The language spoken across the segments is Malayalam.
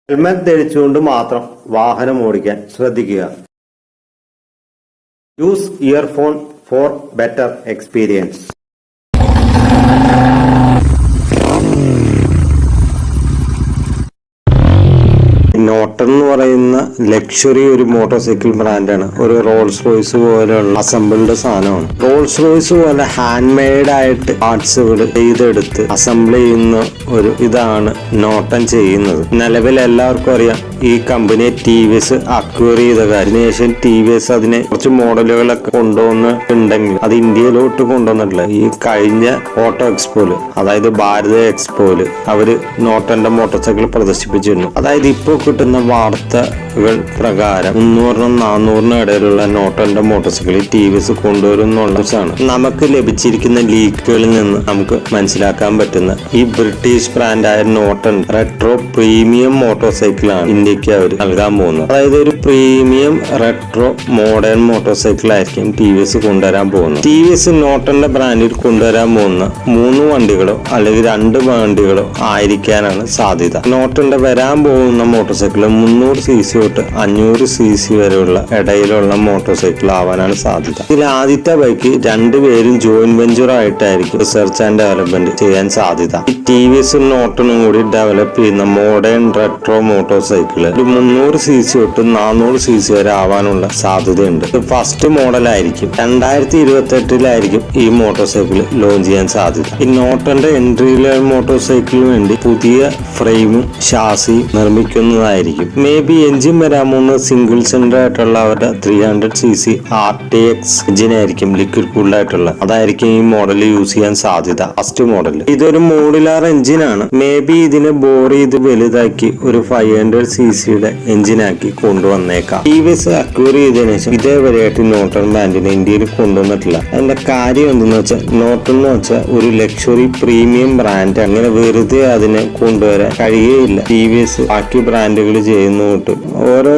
ഹെൽമെറ്റ് ധരിച്ചുകൊണ്ട് മാത്രം വാഹനം ഓടിക്കാൻ ശ്രദ്ധിക്കുക. Use earphone four better experience. Norton എന്ന് പറയുന്ന ലക്ഷറി ഒരു മോട്ടോർ ബ്രാൻഡാണ്. ഒരു റോൾസ് റോയ്സ് പോലെയുള്ള അസംബിൾഡ് സാധനമാണ്. റോൾസ് റോയ്സ് പോലെ ഹാൻഡ് മെയ്ഡ് ആയിട്ട് പാർട്സുകൾ ചെയ്തെടുത്ത് അസംബിൾ ചെയ്യുന്ന ഒരു ഇതാണ് നോട്ടൺ ചെയ്യുന്നത്. നിലവിൽ എല്ലാവർക്കും അറിയാം ഈ കമ്പനിയെ TVS അക്വയർ ചെയ്ത കാര്യം. ശേഷം TVS അതിനെ കുറച്ച് മോഡലുകളൊക്കെ കൊണ്ടുവന്നിട്ടുണ്ടെങ്കിൽ അത് ഇന്ത്യയിലോട്ട് കൊണ്ടുവന്നിട്ടില്ല. ഈ കഴിഞ്ഞ ഓട്ടോ എക്സ്പോയില്, അതായത് ഭാരത എക്സ്പോയില് അവര് നോട്ടന്റെ മോട്ടോർ സൈക്കിൾ പ്രദർശിപ്പിച്ചിരുന്നു. അതായത് ഇപ്പൊ കിട്ടുന്ന വാർത്തകൾ പ്രകാരം 300-400 ഇടയിലുള്ള നോട്ടന്റെ മോട്ടോർ സൈക്കിൾ TVS കൊണ്ടുവരുന്നുള്ളതാണ് നമുക്ക് ലഭിച്ചിരിക്കുന്ന ലീക്കുകളിൽ നിന്ന് നമുക്ക് മനസ്സിലാക്കാൻ പറ്റുന്ന. ഈ ബ്രിട്ടീഷ് ബ്രാൻഡായ നോട്ടൺ റെട്രോ പ്രീമിയം മോട്ടോർ സൈക്കിളാണ് ഇന്ത്യക്ക് അവർ നൽകാൻ പോകുന്നത്. അതായത് ഒരു premium retro modern motorcycle ആയിരിക്കും TVS കൊണ്ടുവരാൻ പോകുന്നത്. TVS നോട്ടന്റെ ബ്രാൻഡിൽ കൊണ്ടുവരാൻ പോകുന്ന 3 വണ്ടികളോ അല്ലെങ്കിൽ 2 വണ്ടികളോ ആയിരിക്കാനാണ് സാധ്യത. നോട്ടന്റെ വരാൻ പോകുന്ന മോട്ടോർ സൈക്കിൾ 300 cc തൊട്ട് 500 cc വരെയുള്ള ഇടയിലുള്ള മോട്ടോർ സൈക്കിൾ ആവാനാണ് സാധ്യത. ഇതിൽ ആദ്യത്തെ ബൈക്ക് 2 പേരും ജോയിന്റ് വെഞ്ചർ ആയിട്ടായിരിക്കും റിസർച്ച് ആൻഡ് ഡെവലപ്മെന്റ് ചെയ്യാൻ സാധ്യത. ഈ TVS നോട്ടണും കൂടി ഡെവലപ്പ് ചെയ്യുന്ന modern retro motor cycle 300 cc തൊട്ട് 400 cc വരെ ആവാനുള്ള സാധ്യതയുണ്ട്. ഇത് ഫസ്റ്റ് മോഡൽ ആയിരിക്കും. 2028 ഈ മോട്ടോർ സൈക്കിൾ ലോഞ്ച് ചെയ്യാൻ സാധ്യത. ഈ നോട്ടന്റെ എൻട്രി ലെവൽ മോട്ടോർ സൈക്കിളിന് വേണ്ടി പുതിയ ഫ്രെയിമും ഷാസിയും നിർമ്മിക്കുന്നതായിരിക്കും. മേ ബി എഞ്ചിൻ വരാൻ പോകുന്ന സിംഗിൾ സിലിണ്ടർ ആയിട്ടുള്ള അവരുടെ 300 cc RTX എഞ്ചിനായിരിക്കും, ലിക്വിഡ് കൂൾഡ് ആയിട്ടുള്ള. അതായിരിക്കും ഈ മോഡൽ യൂസ് ചെയ്യാൻ സാധ്യത. ഫസ്റ്റ് മോഡൽ ഇതൊരു മോഡുലാർ എഞ്ചിനാണ്. മേ ബി ഇതിനെ ബോർ ചെയ്ത് വലുതാക്കി ഒരു 500 cc എഞ്ചിനാക്കി കൊണ്ടുവന്നേക്കാം. TVS അക്വയർ ചെയ്തതിനു ശേഷം ഇതേവരെയായിട്ട് നോട്ടൺ ബ്രാൻഡിനെ ഇന്ത്യയിൽ കൊണ്ടുവന്നിട്ടില്ല. അതിന്റെ കാര്യം എന്തെന്ന് വെച്ചാൽ നോട്ടൺ എന്ന് വെച്ചാൽ ഒരു ലക്ഷറി പ്രീമിയം ബ്രാൻഡ്. അങ്ങനെ വെറുതെ അതിനെ കൊണ്ടുവരാൻ കഴിയുകയില്ല. TVS ബാക്കി ബ്രാൻഡുകൾ ചെയ്യുന്നോട്ട് ഓരോ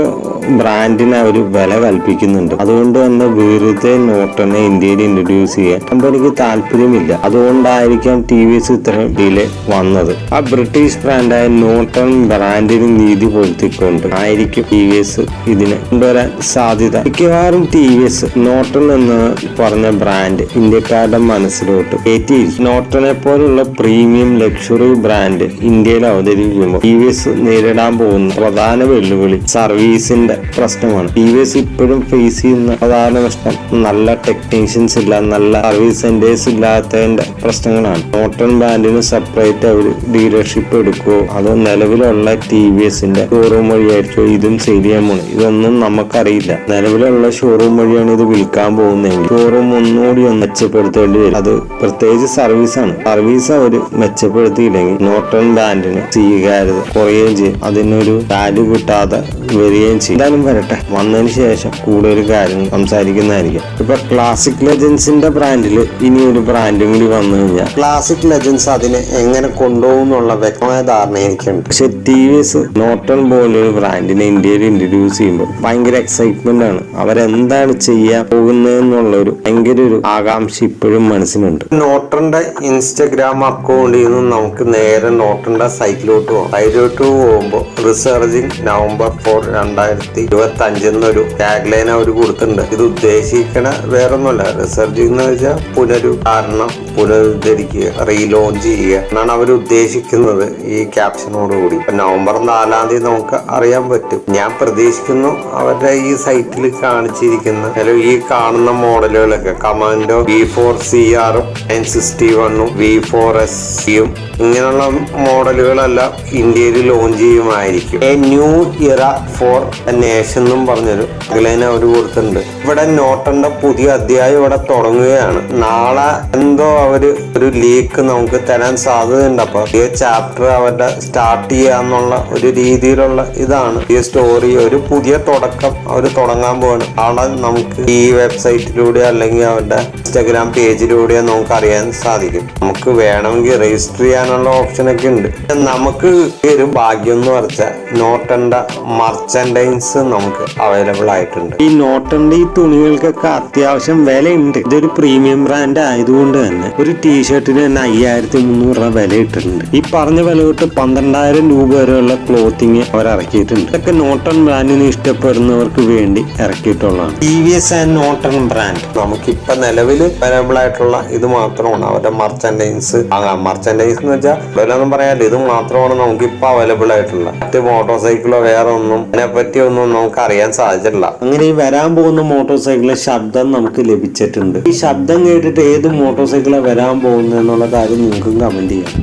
ബ്രാൻഡിന് അവർ വില കൽപ്പിക്കുന്നുണ്ട്. അതുകൊണ്ട് തന്നെ വെറുതെ നോട്ടനെ ഇന്ത്യയിൽ ഇൻട്രൊഡ്യൂസ് ചെയ്യാൻ കമ്പനിക്ക് താല്പര്യമില്ല. അതുകൊണ്ടായിരിക്കാം TVS ഇത്രയും ഡിലേ വന്നത്. ആ ബ്രിട്ടീഷ് ബ്രാൻഡായ നോട്ടൺ ബ്രാൻഡിന് നീതി പൊരുത്തിക്കൊണ്ട് ആയിരിക്കും TVS ഇതിനെ കൊണ്ടുവരാൻ സാധ്യത. മിക്കവാറും TVS നോട്ടൺ എന്ന് പറഞ്ഞ ബ്രാൻഡ് ഇന്ത്യക്കാരുടെ മനസ്സിലോട്ട് കയറ്റിയിരിക്കും. നോട്ടനെ പോലുള്ള പ്രീമിയം ലക്ഷറി ബ്രാൻഡ് ഇന്ത്യയിൽ അവതരിപ്പിക്കുമ്പോൾ TVS നേരിടാൻ പോകുന്ന പ്രധാന വെല്ലുവിളി സർവീസിന്റെ പ്രശ്നമാണ്. TVS ഇപ്പോഴും ഫേസ് ചെയ്യുന്ന പ്രധാന പ്രശ്നം നല്ല ടെക്നീഷ്യൻസ് ഇല്ല, നല്ല സർവീസ് സെന്റേഴ്സ് ഇല്ലാത്തതിന്റെ പ്രശ്നങ്ങളാണ്. നോട്ടൺ ബ്രാൻഡിന് സെപ്പറേറ്റ് അവർ ഡീലർഷിപ്പ് എടുക്കുവോ അതോ നിലവിലുള്ള TVSന്റെ ഷോറൂം വഴിയായിരിക്കോ ഇതും സെയിൽ ചെയ്യാൻ പോകുന്നത്? ഇതൊന്നും നമുക്കറിയില്ല. നിലവിലുള്ള ഷോറൂം വഴിയാണ് ഇത് വിൽക്കാൻ പോകുന്നതെങ്കിൽ ഷോറൂം ഒന്നുകൂടി മെച്ചപ്പെടുത്തേണ്ടി വരും. അത് പ്രത്യേകിച്ച് സർവീസാണ്. സർവീസ് അവർ മെച്ചപ്പെടുത്തിയില്ലെങ്കിൽ നോട്ടൺ ബ്രാൻഡിന് സ്വീകാര്യത കുറയുകയും ചെയ്യും, അതിനൊരു വാല്യൂ കിട്ടാതെ വരികയും ചെയ്യും. എന്തായാലും വരട്ടെ, വന്നതിന് ശേഷം കൂടുതൽ കാര്യങ്ങൾ സംസാരിക്കുന്നതായിരിക്കും. ഇപ്പൊ ക്ലാസിക് ലെജൻസിന്റെ ബ്രാൻഡിൽ ഇനി ഒരു ബ്രാൻഡും കൂടി വന്നു കഴിഞ്ഞാൽ ക്ലാസിക് ലെജൻസ് അതിനെ എങ്ങനെ കൊണ്ടുപോകും എന്നുള്ള വ്യക്തമായ ധാരണ എനിക്കുണ്ട്. പക്ഷെ TVS നോട്ടൺ പോലൊരു ബ്രാൻഡിനെ ഇന്ത്യയിൽ ഇൻട്രൊഡ്യൂസ് ചെയ്യുമ്പോൾ ഭയങ്കര എക്സൈറ്റ്മെന്റ് ആണ്. അവരെന്താണ് ചെയ്യാൻ പോകുന്നതെന്നുള്ളൊരു ഭയങ്കര ഒരു ആകാംക്ഷ ഇപ്പോഴും മനസ്സിലുണ്ട്. നോട്ടന്റെ ഇൻസ്റ്റഗ്രാം അക്കൗണ്ടിൽ നിന്നും നമുക്ക് നേരെ നോട്ടന്റെ സൈറ്റിലോട്ട് പോകാം. സൈറ്റിലോട്ട് പോകുമ്പോൾ റിസർച്ചിങ് November 4, 2025 എന്നൊരു ടാഗ് ലൈൻ അവർ കൊടുത്തിട്ടുണ്ട്. ഇത് ഉദ്ദേശിക്കണ വേറൊന്നുമല്ല, റിസർച്ചിങ് എന്ന് വെച്ചാൽ പുനരുദ്ധാരണം, പുനരുദ്ധരിക്കുക, റീലോഞ്ച് ചെയ്യുക എന്നാണ് അവർ ഉദ്ദേശിക്കുന്നത് ഈ ക്യാപ്ഷനോടുകൂടി. November 4 നമുക്ക് അറിയാൻ പറ്റും. ഞാൻ പ്രതീക്ഷിക്കുന്നു അവരുടെ ഈ സൈറ്റിൽ കാണിച്ചിരിക്കുന്ന ഈ കാണുന്ന മോഡലുകളൊക്കെ കമാൻഡോ V4CR 961 V4SCയും ഇങ്ങനെയുള്ള മോഡലുകളെല്ലാം ഇന്ത്യയിൽ ലോഞ്ച് ചെയ്യുമായിരിക്കും. എ ന്യൂ ഇറ ഫോർ നേഷൻ എന്നും പറഞ്ഞൊരു ലൈൻ അവർ കൊടുത്തിട്ടുണ്ട്. ഇവിടെ നോട്ടന്റെ പുതിയ അധ്യായം ഇവിടെ തുടങ്ങുകയാണ്. നാളെ എന്തോ അവര് ഒരു ലീക്ക് നമുക്ക് തരാൻ സാധ്യതയുണ്ട്. അപ്പൊ ഈ ചാപ്റ്റർ അവരുടെ സ്റ്റാർട്ട് ചെയ്യാന്നുള്ള ഒരു രീതിയിലുള്ള ഇതാണ് ഈ സ്റ്റോറി. ഒരു പുതിയ തുടക്കം അവർ തുടങ്ങാൻ പോവാണ്. നാളെ നമുക്ക് ഈ വെബ്സൈറ്റിലൂടെ അല്ലെങ്കിൽ അവരുടെ ഇൻസ്റ്റാഗ്രാം പേജിലൂടെ നമുക്ക് അറിയാൻ സാധിക്കും. നമുക്ക് വേണമെങ്കിൽ രജിസ്റ്റർ ചെയ്യാനുള്ള ഓപ്ഷൻ ഒക്കെ ഉണ്ട്. നമുക്ക് ഒരു ഭാഗ്യം എന്ന് പറഞ്ഞാൽ നോട്ടന്റെ മർച്ചൻഡൈസ് ഡിസൈൻസ് നമുക്ക് അവൈലബിൾ ആയിട്ടുണ്ട്. ഈ നോട്ടന്റെ ഈ തുണികൾക്കൊക്കെ അത്യാവശ്യം വിലയുണ്ട്. ഇതൊരു പ്രീമിയം ബ്രാൻഡ് ആയതുകൊണ്ട് തന്നെ ഒരു ടീഷർട്ടിന് തന്നെ 5300 രൂപ വില ഇട്ടിട്ടുണ്ട്. ഈ പറഞ്ഞ വില തൊട്ട് 12000 രൂപ വരെയുള്ള ക്ലോത്തിങ് അവർ ഇറക്കിയിട്ടുണ്ട്. ഇതൊക്കെ നോട്ടൺ ബ്രാൻഡിന് ഇഷ്ടപ്പെടുന്നവർക്ക് വേണ്ടി ഇറക്കിയിട്ടുള്ളതാണ്. TVS ആൻഡ് നോട്ടൺ ബ്രാൻഡ് നമുക്കിപ്പോ നിലവിൽ അവൈലബിൾ ആയിട്ടുള്ള ഇത് മാത്രമാണ്. അവരുടെ മർച്ചൻഡൈസ് മർച്ചൻഡൈസ് എന്ന് വെച്ചാൽ ഇതൊന്നും പറയാല്ല, ഇത് മാത്രമാണ് നമുക്കിപ്പോ അവൈലബിൾ ആയിട്ടുള്ള. മറ്റ് മോട്ടോർ സൈക്കിളോ വേറെ ഒന്നും അതിനെപ്പറ്റി ഒന്നും നമുക്ക് അറിയാൻ സാധിച്ചിട്ടില്ല. അങ്ങനെ ഈ വരാൻ പോകുന്ന മോട്ടോർ സൈക്കിളിലെ ശബ്ദം നമുക്ക് ലഭിച്ചിട്ടുണ്ട്. ഈ ശബ്ദം കേട്ടിട്ട് ഏത് മോട്ടോർ സൈക്കിളാണ് വരാൻ പോകുന്നത് എന്നുള്ള കാര്യം നിങ്ങൾക്കും കമന്റ് ചെയ്യാം.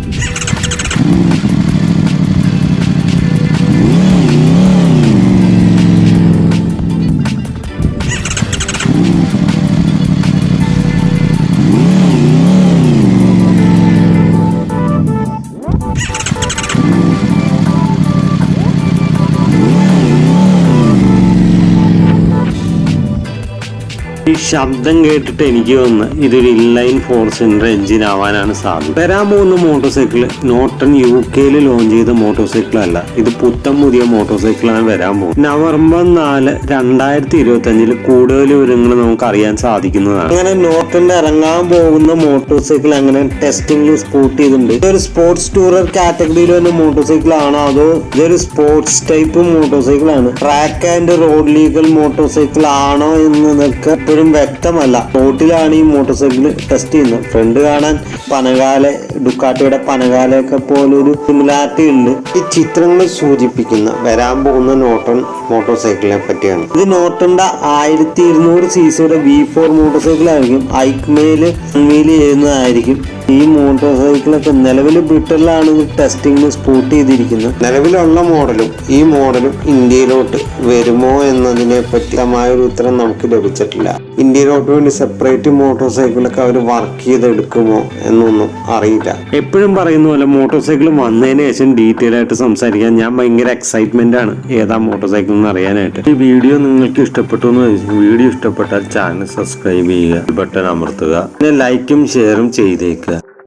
ഈ ശബ്ദം കേട്ടിട്ട് എനിക്ക് തോന്നുന്നു ഇതൊരു ഇൻലൈൻ 4 സിലിണ്ടർ എഞ്ചിൻ ആവാനാണ് സാധ്യത. വരാൻ പോകുന്ന motor cycle Norton UK launch ചെയ്ത മോട്ടോർ സൈക്കിൾ അല്ല, ഇത് പുത്തൻ പുതിയ മോട്ടോർ സൈക്കിളാണ് വരാൻ പോകുന്നത്. നവംബർ 4, 2025 കൂടുതൽ വിവരങ്ങൾ നമുക്ക് അറിയാൻ സാധിക്കുന്നതാണ്. അങ്ങനെ നോട്ടന്റെ ഇറങ്ങാൻ പോകുന്ന മോട്ടോർ സൈക്കിൾ അങ്ങനെ ടെസ്റ്റിംഗിൽ സ്പോട്ട് ചെയ്തിട്ടുണ്ട്. ഇതൊരു സ്പോർട്സ് ടൂറർ കാറ്റഗറിയിൽ വന്ന മോട്ടോർ സൈക്കിൾ ആണോ അതോ ഇതൊരു സ്പോർട്സ് ടൈപ്പ് മോട്ടോർ സൈക്കിൾ ആണ്, track and road legal motor cycle ആണോ എന്നതൊക്കെ ഇപ്പോഴും വ്യക്തമല്ല. റോട്ടിലാണ് ഈ മോട്ടോർ സൈക്കിൾ ടെസ്റ്റ് ചെയ്യുന്നത്. ഫ്രണ്ട് കാണാൻ പനകാല ഡുക്കാട്ടിയുടെ പനകാലയൊക്കെ പോലൊരു സിമിലാരിറ്റി ഉണ്ട്. ഈ ചിത്രങ്ങൾ സൂചിപ്പിക്കുന്ന വരാൻ പോകുന്ന നോട്ടൺ മോട്ടോർ സൈക്കിളിനെ പറ്റിയാണ്. ഇത് നോട്ടന്റെ 1200 cc V4 മോട്ടോർ സൈക്കിൾ ആയിരിക്കും. ഐക്മേല് വീൽ ചെയ്യുന്നതായിരിക്കും. ഈ മോട്ടോർ സൈക്കിളൊക്കെ നിലവിൽ ബ്രിട്ടനിലാണ് ഇത് ടെസ്റ്റിംഗിന് സ്പോട്ട് ചെയ്തിരിക്കുന്നത്. നിലവിലുള്ള മോഡലും ഈ മോഡലും ഇന്ത്യയിലോട്ട് വരുമോ എന്നതിനെ പറ്റിയമായ ഒരു ഉത്തരം നമുക്ക് ലഭിച്ചിട്ടില്ല. ഇന്ത്യയിലോട്ട് വേണ്ടി സെപ്പറേറ്റ് മോട്ടോർ സൈക്കിളൊക്കെ അവർ വർക്ക് ചെയ്തെടുക്കുമോ എന്നൊന്നും അറിയില്ല. എപ്പോഴും പറയുന്ന പോലെ മോട്ടോർ സൈക്കിൾ വന്നതിന് ശേഷം ഡീറ്റെയിൽ ആയിട്ട് സംസാരിക്കാൻ ഞാൻ ഭയങ്കര എക്സൈറ്റ്മെന്റ് ആണ് ഏതാ മോട്ടോർ സൈക്കിൾ എന്ന് അറിയാനായിട്ട്. ഈ വീഡിയോ നിങ്ങൾക്ക് ഇഷ്ടപ്പെട്ടു എന്ന് ചോദിച്ചു. വീഡിയോ ഇഷ്ടപ്പെട്ടാൽ ചാനൽ സബ്സ്ക്രൈബ് ചെയ്യുക, ബട്ടൺ അമർത്തുക, പിന്നെ ലൈക്കും ഷെയറും ചെയ്തേക്കുക.